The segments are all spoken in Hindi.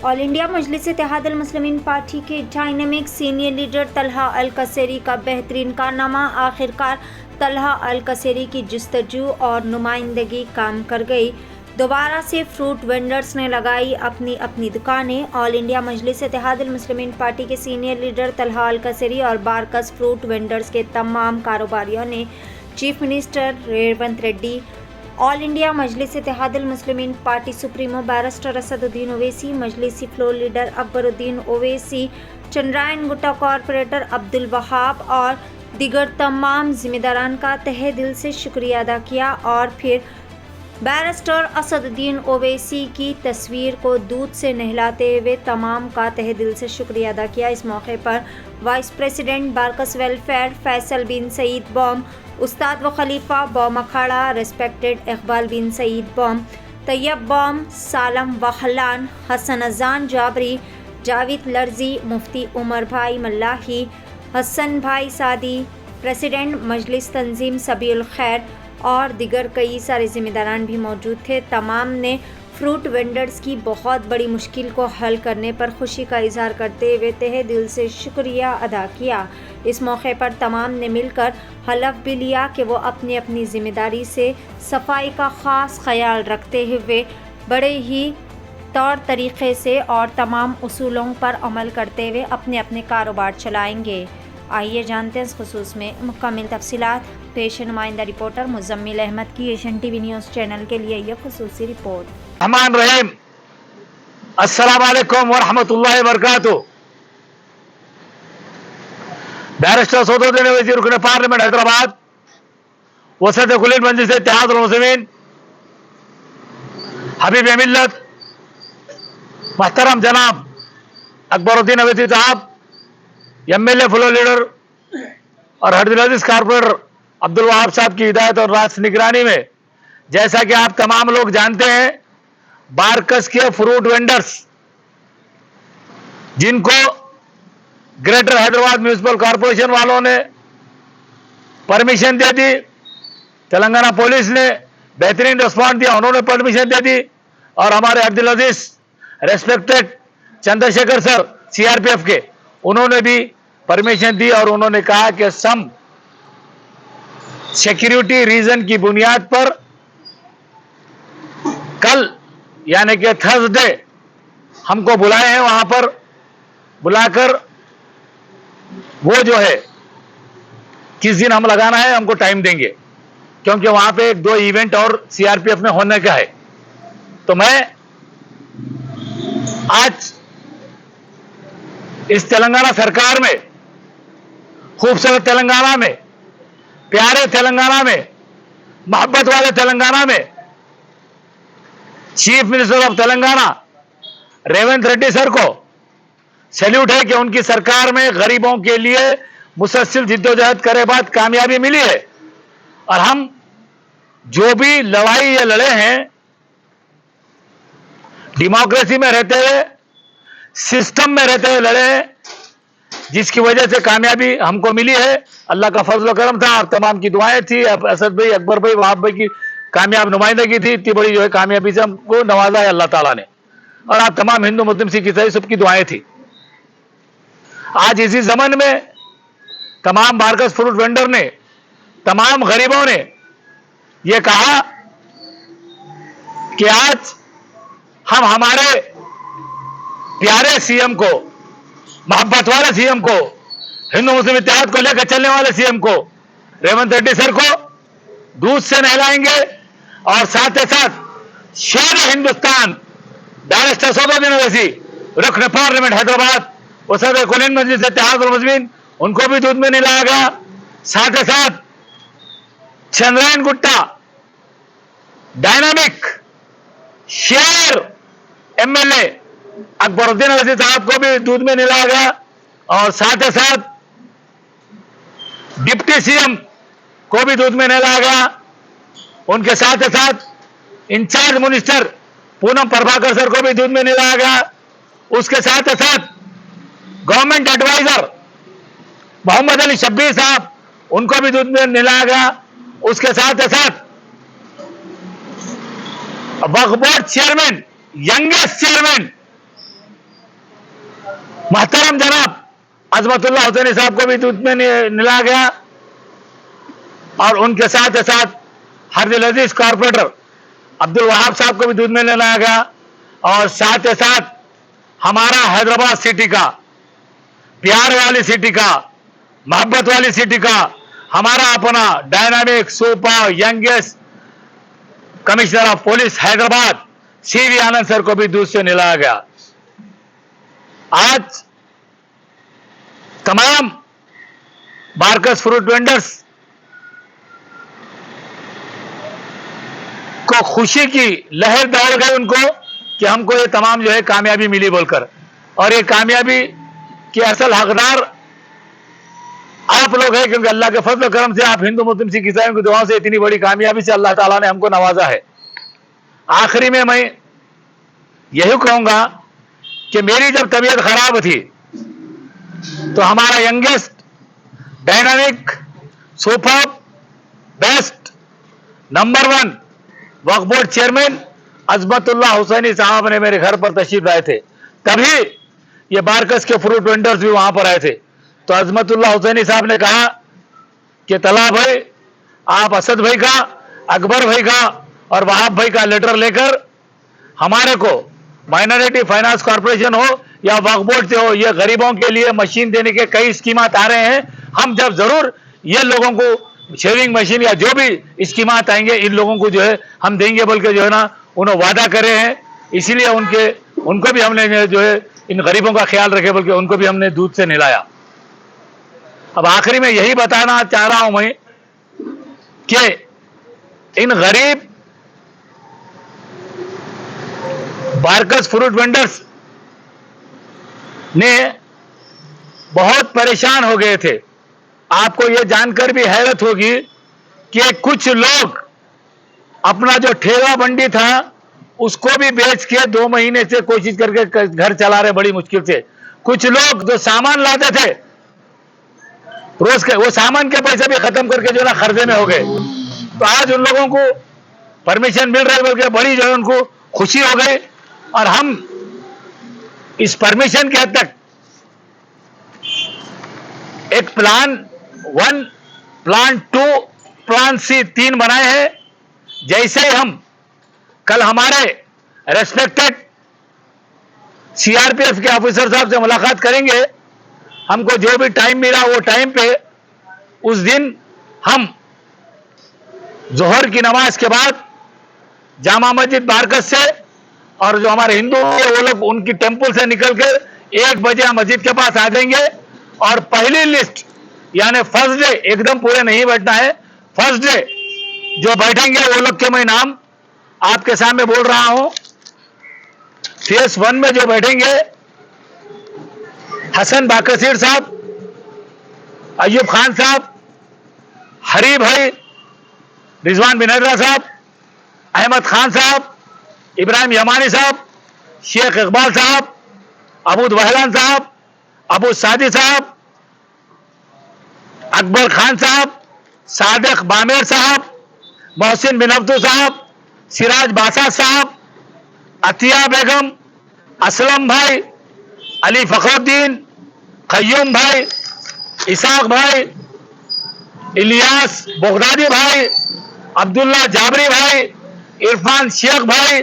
All India Majlis Ittehadul Muslimeen party के dynamic senior leader Talha Al कसेरी का बेहतरीन कारनामा। आखिरकार तलहा अल कसेरी की जस्तजू और नुमाइंदगी काम कर गई। दोबारा से फ्रूट वेंडर्स ने लगाई अपनी अपनी दुकानें। All India Majlis Ittehadul Muslimeen party के सीनियर लीडर तलहा अल कसेरी और बारकस फ्रूट वेंडर्स के तमाम कारोबारियों ने chief minister Revanth Reddy, all India Majlis Ittehadul Muslimeen party supremo barrister Asaduddin Owaisi, मजलिसी floor leader Akbaruddin Owaisi, Chandrayangutta corporator Abdul Wahab और दीगर तमाम जिम्मेदारान का तहे दिल से शुक्रिया अदा किया और फिर बैरिस्टर असदुद्दीन ओवैसी की तस्वीर को दूध से नहलाते हुए तमाम का तहे दिल से शुक्रिया अदा किया। इस मौके पर vice president Barkas welfare Faisal bin Saeed Baom, उस्ताद व खलीफा बॉम अखाड़ा रेस्पेक्टेड इकबाल बिन सईद बॉम, तैयब बॉम, सालम वहलान, हसन अजान जाबरी, जावेद लर्जी, मुफ्ती उमर भाई मल्लाही, हसन भाई सादी, प्रेसिडेंट मजलिस तंजीम सबीउल खैर और दिगर कई सारे ज़िम्मेदारान भी मौजूद थे। तमाम ने फ्रूट वेंडर्स की बहुत बड़ी मुश्किल को हल करने पर खुशी का इजहार करते हुए तहे दिल से शुक्रिया अदा किया। इस मौके पर तमाम ने मिलकर हलफ भी लिया कि वो अपनी अपनी ज़िम्मेदारी से सफाई का ख़ास ख्याल रखते हुए बड़े ही तौर तरीक़े से और तमाम उसूलों पर अमल करते हुए अपने अपने कारोबार चलाएंगे। आइए जानते हैं इस खुसूस में मुकम्मल तफसीलात। पेश नुमाइंदा रिपोर्टर मुजम्मिल अहमद की एशियन टीवी न्यूज़ चैनल के लिए यह खुसूसी रिपोर्ट। रहमान रहीम, अस्सलाम वालेकुम व रहमतुल्लाहि व बरकातुहू। बैरिस्टर असदुद्दीन ओवैसी रुकन पार्लियामेंट हैदराबाद, वसत कुल मजलिस इत्तेहादुल मुस्लिमीन, हबीब मिल्लत मोहतरम जनाब अकबरुद्दीन ओवैसी साहब, एमएलए फ्लोर लीडर और अब्दुल अजीज कारपोरेटर अब्दुल वहाब साहब की हिदायत और रास्त निगरानी में, जैसा कि आप तमाम लोग जानते हैं, बारकस के फ्रूट वेंडर्स जिनको ग्रेटर हैदराबाद म्यूनिसिपल कॉरपोरेशन वालों ने परमिशन दे दी, तेलंगाना पुलिस ने बेहतरीन रिस्पॉन्स दिया, उन्होंने परमिशन दे दी और हमारे अब्दुल अजीज रेस्पेक्टेड चंद्रशेखर सर सीआरपीएफ के, उन्होंने भी परमिशन दी और उन्होंने कहा कि सम सिक्योरिटी रीजन की बुनियाद पर कल यानी कि थर्सडे हमको बुलाए हैं, वहां पर बुलाकर वो जो है किस दिन हम लगाना है हमको टाइम देंगे, क्योंकि वहां पे एक दो इवेंट और सीआरपीएफ में होने का है। तो मैं आज इस तेलंगाना सरकार में, खूबसूरत तेलंगाना में, प्यारे तेलंगाना में, मोहब्बत वाले तेलंगाना में chief minister of Telangana Revanth Reddy sir को सैल्यूट है कि उनकी सरकार में गरीबों के लिए मुसलसल जिद्दोजहद करे बाद कामयाबी मिली है। और हम जो भी लड़ाई ये लड़े हैं, डेमोक्रेसी में रहते हुए, सिस्टम में रहते हुए लड़े हैं, जिसकी वजह से कामयाबी हमको मिली है। अल्लाह का फजल करम था और तमाम की दुआएं थी। असद भाई, अकबर भाई, वहाब भाई की कामयाब नुमाइंदगी थी। इतनी बड़ी जो है कामयाबी से हमको नवाजा है अल्लाह ताला ने, और आप तमाम हिंदू मुस्लिम सिख ईसाई सबकी दुआएं थी। आज इसी जमन में तमाम बारकस फ्रूट वेंडर ने, तमाम गरीबों ने यह कहा कि आज हम हमारे प्यारे सीएम को, मोहब्बत वाले सीएम को, हिंदू मुस्लिम इत्तेहाद को लेकर चलने वाले सीएम को, रेवंत रेड्डी सर को दूध से नहलाएंगे और साथ ही साथ शेर हिंदुस्तान बैरिस्टर असदुद्दीन ओवैसी रुकन पार्लियामेंट हैदराबाद, वसत कुल मजलिस इत्तेहादुल मुस्लिमीन, उनको भी दूध में नहलाएगा। साथ ही साथ चंद्रायन गुट्टा डायनामिक शेर एमएलए अकबरुद्दीन ओवैसी साहब को भी दूध में नहलाएगा और साथ ही साथ डिप्टी सीएम को भी दूध में नहलाएगा। उनके साथ ही साथ in-charge minister Poonam Prabhakar sir को भी दूध में नहलाएगा। उसके साथ ही साथ गवर्नमेंट एडवाइजर मोहम्मद अली शब्बीर साहब, उनको भी दूध में नहलाएगा। उसके साथ ही साथ वक्फ बोर्ड चेयरमैन, यंगेस्ट चेयरमैन मोहतरम जनाब अजमतुल्लाह हुसैनी साहब को भी दूध में मिलाया गया और उनके साथ साथ हरदिल अजीज कॉर्पोरेटर अब्दुल वहाब साहब को भी दूध में लाया गया और साथ ही साथ हमारा हैदराबाद सिटी का, प्यार वाली सिटी का, मोहब्बत वाली सिटी का हमारा अपना dynamic super youngest commissioner of police Hyderabad CV Anand sir को भी दूध से निलाया गया। आज तमाम बारकस फ्रूट वेंडर्स को खुशी की लहर दौड़ गई उनको कि हमको ये तमाम जो है कामयाबी मिली बोलकर, और ये कामयाबी के असल हकदार आप लोग हैं, क्योंकि अल्लाह के फजल करम से आप हिंदू मुस्लिम सिख ईसाइयों की दुआओं से इतनी बड़ी कामयाबी से अल्लाह ताला ने हमको नवाजा है। आखिरी में मैं यही कहूंगा कि मेरी जब तबीयत खराब थी तो हमारा youngest dynamic super best number 1 वक्फ बोर्ड चेयरमैन अजमतुल्लाह हुसैनी साहब ने मेरे घर पर तशरीफ लाए थे, तभी ये बारकस के फ्रूट वेंडर्स भी वहां पर आए थे। तो अजमतुल्लाह हुसैनी साहब ने कहा कि तला भाई आप असद भाई का, अकबर भाई का और वहाब भाई का लेटर लेकर हमारे को माइनॉरिटी फाइनेंस कॉर्पोरेशन हो या वक्फ बोर्ड से हो, ये गरीबों के लिए मशीन देने के कई स्कीमात आ रहे हैं, हम जब जरूर ये लोगों को शेविंग मशीन या जो भी स्कीमात आएंगे इन लोगों को जो है हम देंगे बोल के जो है ना उन्होंने वादा करे हैं। इसीलिए उनको भी हमने जो है इन गरीबों का ख्याल रखे बोल के उनको भी हमने दूध से निलाया। अब आखिरी में यही बताना चाह रहा हूं मैं कि इन गरीब बारकस फ्रूट वेंडर्स ने बहुत परेशान हो गए थे। आपको यह जानकर भी हैरत होगी कि कुछ लोग अपना जो ठेला मंडी था उसको भी बेच के 2 महीने से कोशिश करके घर चला रहे बड़ी मुश्किल से। कुछ लोग जो सामान लाते थे रोज के, वो सामान के पैसे भी खत्म करके जो ना खर्चे में हो गए। तो आज उन लोगों को परमिशन मिल रही बोल के बड़ी जो है उनको खुशी हो गई, और हम इस परमिशन के हद तक एक प्लान 1, प्लान 2, प्लान C 3 बनाए हैं। जैसे ही हम कल हमारे रेस्पेक्टेड सीआरपीएफ के ऑफिसर साहब से मुलाकात करेंगे, हमको जो भी टाइम मिला वो टाइम पे उस दिन हम जोहर की नमाज के बाद जामा मस्जिद बारकस से और जो हमारे हिंदू हैं वो लोग उनकी टेंपल से निकलकर 1 बजे हम मस्जिद के पास आ जाएंगे, और पहली लिस्ट यानी फर्स्ट डे एकदम पूरे नहीं बैठना है, फर्स्ट डे जो बैठेंगे वो लोग के मैं नाम आपके सामने बोल रहा हूं। फेस 1 में जो बैठेंगे हसन बाकसीर साहब, अयूब खान साहब, हरी भाई, रिजवान बिनदरा साहब, अहमद खान साहब, इब्राहिम यमानी साहब, शेख इकबाल साहब, अबूद वहलान साहब, अबू सादी साहब, अकबर खान साहब, सादिक बामेर साहब, मोहसिन बिन अब्दू साहब, सिराज बासा साहब, अतिया बेगम, असलम भाई, अली फखरुद्दीन, खय्यूम भाई, इसाक भाई, इलियास बगदादी भाई, अब्दुल्ला जाबरी भाई, इरफान शेख भाई,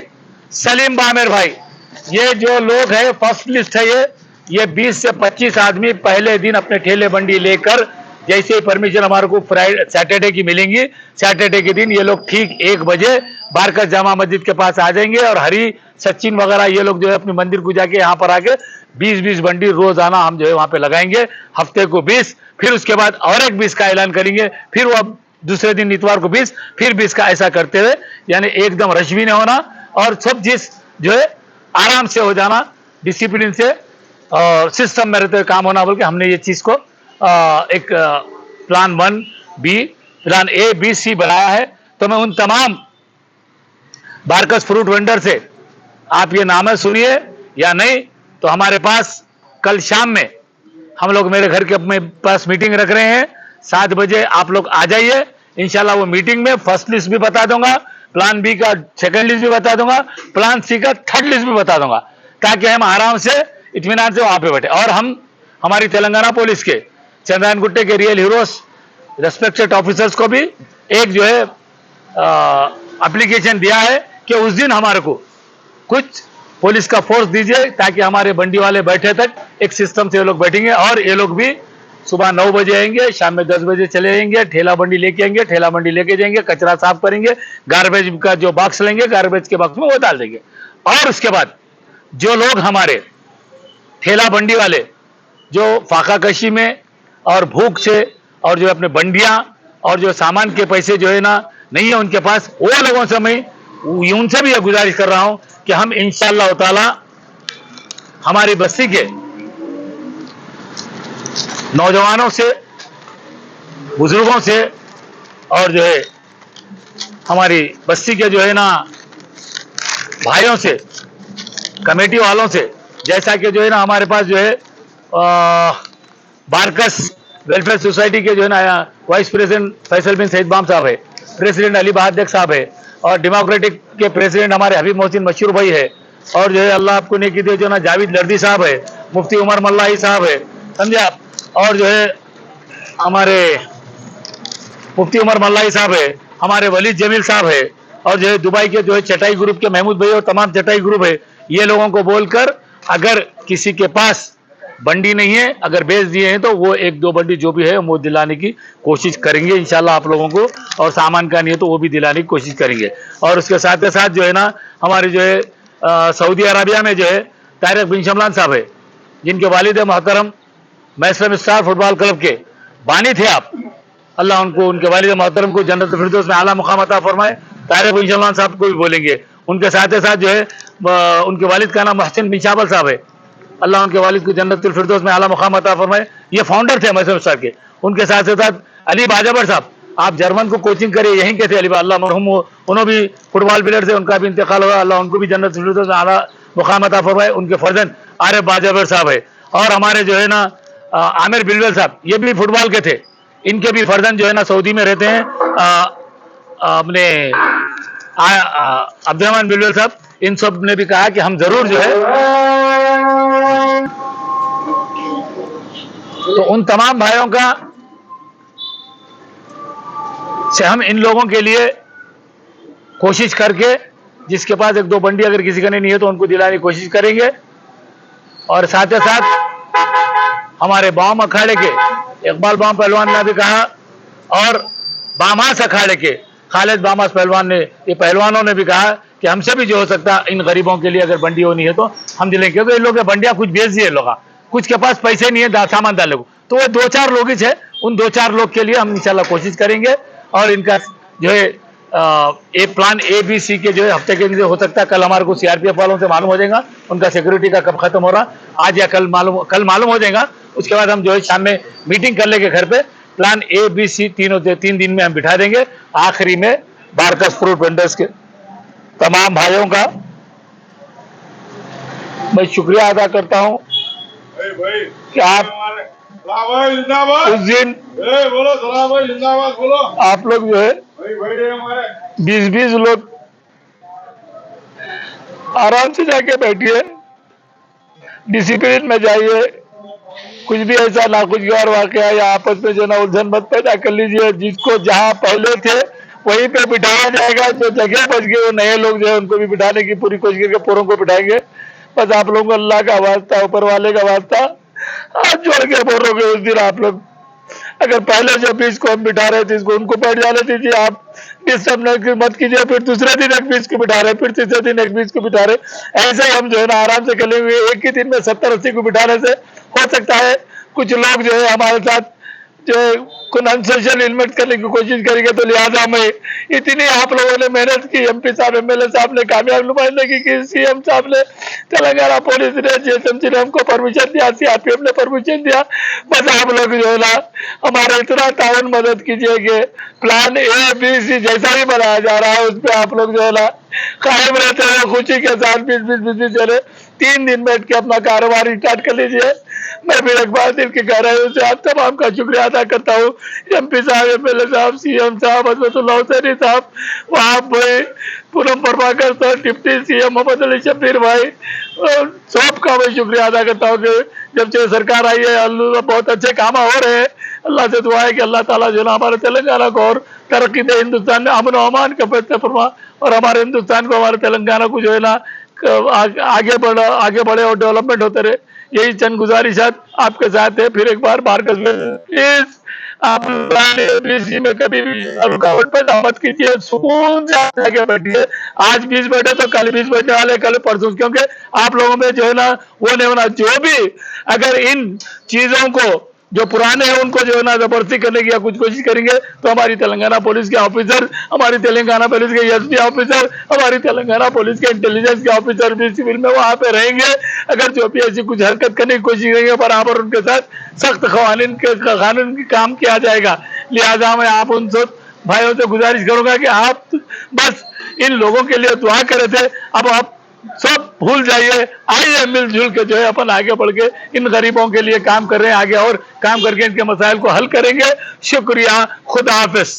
सलीम बामेर भाई, ये जो लोग हैं फर्स्ट लिस्ट है। ये 20 से 25 आदमी पहले दिन अपने ठेले बंडी लेकर, जैसे ही परमिशन हमारे को फ्राइडे सैटरडे की मिलेंगी, सैटरडे के दिन ये लोग ठीक 1 बजे बारकस जामा मस्जिद के पास आ जाएंगे, और हरी सचिन वगैरह ये लोग जो है अपने मंदिर को जाके यहाँ पर आके 20-20 बंडी रोजाना हम जो है वहां पे लगाएंगे, हफ्ते को 20, फिर उसके बाद और एक 20 का ऐलान करेंगे, फिर वो दूसरे दिन इतवार को 20, फिर 20 का, ऐसा करते हुए यानी एकदम रश भी नहीं होना और सब चीज जो है आराम से हो जाना, डिसिप्लिन से और सिस्टम में रहते हुए काम होना बोल के हमने ये चीज को एक plan 1B, plan A, B, C बनाया है। तो मैं उन तमाम बारकस फ्रूट वेंडर से आप ये नाम सुनिए या नहीं, तो हमारे पास कल शाम में हम लोग मेरे घर के अपने पास मीटिंग रख रहे हैं, 7 बजे आप लोग आ जाइए। इंशाल्लाह वो मीटिंग में फर्स्ट लिस्ट भी बता दूंगा, प्लान B का सेकंड लिस्ट भी बता दूंगा, प्लान C का थर्ड लिस्ट भी बता दूंगा, ताकि हम आराम से इत्मीनान से वहां पे बैठे। और हम हमारी तेलंगाना पुलिस के चंद्रायन गुट्टे के रियल हीरोज रेस्पेक्टेड ऑफिसर्स को भी एक जो है एप्लीकेशन दिया है कि उस दिन हमारे को कुछ पुलिस का फोर्स दीजिए ताकि हमारे बंडी वाले बैठे तक एक सिस्टम से ये लोग बैठेंगे। और ये लोग भी सुबह 9 बजे आएंगे, शाम में 10 बजे चले जाएंगे, ठेला बंडी लेके आएंगे, ठेला बंडी लेके जाएंगे, कचरा साफ करेंगे, गार्बेज का जो बॉक्स लेंगे गार्बेज के बॉक्स में वो डाल देंगे। और उसके बाद जो लोग हमारे ठेला बंडी वाले जो फाका कशी में और भूख से और जो अपने बंडियां और जो सामान के पैसे जो है ना नहीं है उनके पास, वो लोगों से मैं उनसे भी यह गुजारिश कर रहा हूं कि हम इंशाअल्लाह ताला हमारी बस्ती के नौजवानों से, बुजुर्गों से और जो है हमारी बस्ती के जो है ना भाइयों से, कमेटी वालों से, जैसा कि जो है ना हमारे पास जो है बारकस वेलफेयर सोसाइटी के जो है ना vice president Faisal bin Saeed balm साहब है, प्रेसिडेंट अली बहादुर साहब है, और डेमोक्रेटिक के प्रेसिडेंट हमारे हबीब मोहसिन मशहूर भाई है, और जो है अल्लाह आपको नेकी दे जो ना जावेद लर्दी साहब है, मुफ्ती उमर मल्लाही साहब है, समझे आप, और जो है हमारे मुफ्ती उमर मल्लाही साहब है, हमारे वलीद जमील साहब है, और जो है दुबई के जो है चटाई ग्रुप के महमूद भाई और तमाम चटाई ग्रुप है, ये लोगों को बोलकर अगर किसी के पास बंडी नहीं है, अगर बेच दिए हैं तो वो 1-2 बंडी जो भी है वो दिलाने की कोशिश करेंगे इंशाल्लाह आप लोगों को, और सामान का नहीं है तो वो भी दिलाने की कोशिश करेंगे। और उसके साथ ही साथ जो है ना हमारे जो है सऊदी अरबिया में जो है तारिक बिन शमलान साहब है, जिनके वालिद मोहतरम मैसम स्टार फुटबॉल क्लब के बानी थे आप, अल्लाह उनको उनके वालिद मोहतरम को जन्नत फिरदौस में आला मुकाम अता फरमाए। तारिक बिन शमलान साहब को भी बोलेंगे। उनके साथ ही साथ जो है उनके वालिद का नाम मोहसिन बिन शाबल साहब है, अल्लाह उनके वालिद को जन्नतुल फिरदौस में आला मुकाम अता फरमाए। ये फाउंडर थे मैसम स्टार के। उनके साथ साथ अली बाजाबर साहब, आप जर्मन को कोचिंग करिए, यहीं के थे अली, अल्लाह मरहूम, उन्होंने भी फुटबॉल प्लेयर से, उनका भी इंतकाल हुआ, अल्लाह उनको भी जन्नतुल फिरदौस में आला मुकाम अता फरमाए। उनके फर्जंद आरिफ बाजाबर साहब है, और हमारे जो है ना आमिर बिलवल साहब, ये भी फुटबॉल के थे, इनके भी फर्जंद जो है ना सऊदी में रहते हैं, अपने अब्दुर्रहमान बिलवल साहब, इन सब ने भी कहा कि हम जरूर जो है तो उन तमाम भाइयों का से हम इन लोगों के लिए कोशिश करके, जिसके पास 1-2 बंडी अगर किसी का नहीं है तो उनको दिलाने की कोशिश करेंगे। और साथ ही साथ हमारे बाम अखाड़े के इकबाल बाम पहलवान ने भी कहा, और बामास अखाड़े के खालिद बामास पहलवान ने, ये पहलवानों ने भी कहा कि हमसे भी जो हो सकता है इन गरीबों के लिए अगर बंडी होनी है तो हम दिलेंगे, क्योंकि इन लोग बंडियां कुछ बेच दिए लोग, कुछ के पास पैसे नहीं है सामान डालने को, तो वो 2-4 लोग ही है, उन 2-4 लोग के लिए हम इंशाल्लाह कोशिश करेंगे। और इनका जो है एक प्लान ABC के जो है हफ्ते के लिए हो सकता है, कल हमारे को CRPF वालों से मालूम हो जाएगा उनका सिक्योरिटी का कब खत्म हो रहा, आज या कल मालूम हो जाएगा। उसके बाद हम जो है शाम में मीटिंग कर लेंगे घर पे, प्लान ABC 3 दिन में हम बिठा देंगे। आखिरी में बारकस फ्रूट वेंडर्स के तमाम भाइयों का मैं शुक्रिया अदा करता हूं कि आप उस दिन आप लोग जो है 20-20 लोग आराम से जाके बैठिए, डिसिप्लिन में जाइए, कुछ भी ऐसा नाखुशगवार वाकया या आपस में जो ना उलझन मत पैदा कर लीजिए। जिसको जहां पहले थे वहीं पे बिठाया जाएगा, जो जगह बच गए वो नए लोग जो है उनको भी बिठाने की पूरी कोशिश करके पूरों को बिठाएंगे। बस आप लोगों को अल्लाह का वास्ता, ऊपर वाले का वास्ता, हाथ जोड़ के बोल रहे हो उस दिन आप लोग अगर पहले जो 20 को हम बिठा रहे थे इसको उनको बैठ जाने दीजिए, आप डिस्टर्ब मत कीजिए। फिर दूसरे दिन एक 20 को बिठा रहे, फिर तीसरे दिन एक 20 को बिठा रहे, ऐसे ही हम जो है ना आराम से कर लेंगे। एक ही दिन में 70-80 को बिठाने से हो सकता है कुछ लोग जो है हमारे साथ जो है कुछ अनसोशल एलिमेंट करने की कोशिश करेंगे, तो लिहाजा में इतनी आप लोगों ने मेहनत की, MP साहब MLA साहब ने कामयाब नुमाइंदगी की, CM साहब ने, तेलंगाना पुलिस ने, GSMC ने हमको परमिशन दिया, CRPF ने परमिशन दिया। बस आप लोग जो है ना हमारा इतना ताउन मदद कीजिए कि प्लान ABC जैसा भी बनाया जा रहा है उस पर आप लोग जो है ना कायम रहते हैं, खुशी के साथ 20-20 चले। 3 दिन बैठ के अपना कारोबार स्टार्ट कर लीजिए। मैं फिर एक बार दिल के गहराइयों से आप तमाम का शुक्रिया अदा करता हूँ। MP साहब, MLA साहब, CM साहब, हजरतुल्लाह हुसैनी साहब, वहाब भाई, Poonam Prabhakar sir, deputy CM Mohammed Ali Shabbir भाई, सबका मैं शुक्रिया अदा करता हूँ कि जब से सरकार आई है अल्लाह बहुत अच्छे काम हो रहे हैं। अल्लाह से दुआ है कि अल्लाह ताला जो है ना हमारे तेलंगाना को और तरक्की दे, हिंदुस्तान में अमन और अमान का फैसला फरमा और हमारे हिंदुस्तान को, हमारे तेलंगाना को जो है ना आगे बढ़े और डेवलपमेंट होते रहे। यही चंद गुजारिशात आपके साथ है। फिर एक बार बारकस में प्लीज आप बीसी में कभी भी रुकावट पैदा मत कीजिए, सुकून से आगे बैठिए। आज 20 बैठे तो कल 20 बैठने वाले, कल परसों, क्योंकि आप लोगों में जो है ना वो नहीं होना। जो भी अगर इन चीजों को जो पुराने हैं उनको जो है ना जबरदस्ती करने की या कुछ कोशिश करेंगे तो हमारी तेलंगाना पुलिस के ऑफिसर, हमारी तेलंगाना पुलिस के SB ऑफिसर, हमारी तेलंगाना पुलिस के इंटेलिजेंस के ऑफिसर भी सिविल में वहां पे रहेंगे। अगर जो भी ऐसी कुछ हरकत करने की कोशिश करेंगे बराबर उनके साथ सख्त कानून की काम किया जाएगा। लिहाजा मैं आप उन सब भाइयों से गुजारिश करूंगा कि आप बस इन लोगों के लिए दुआ करे थे, अब आप सब भूल जाइए। आइए मिलजुल के जो है अपन आगे बढ़ के इन गरीबों के लिए काम कर रहे हैं, आगे और काम करके इनके मसाइल को हल करेंगे। शुक्रिया, खुदा हाफिज।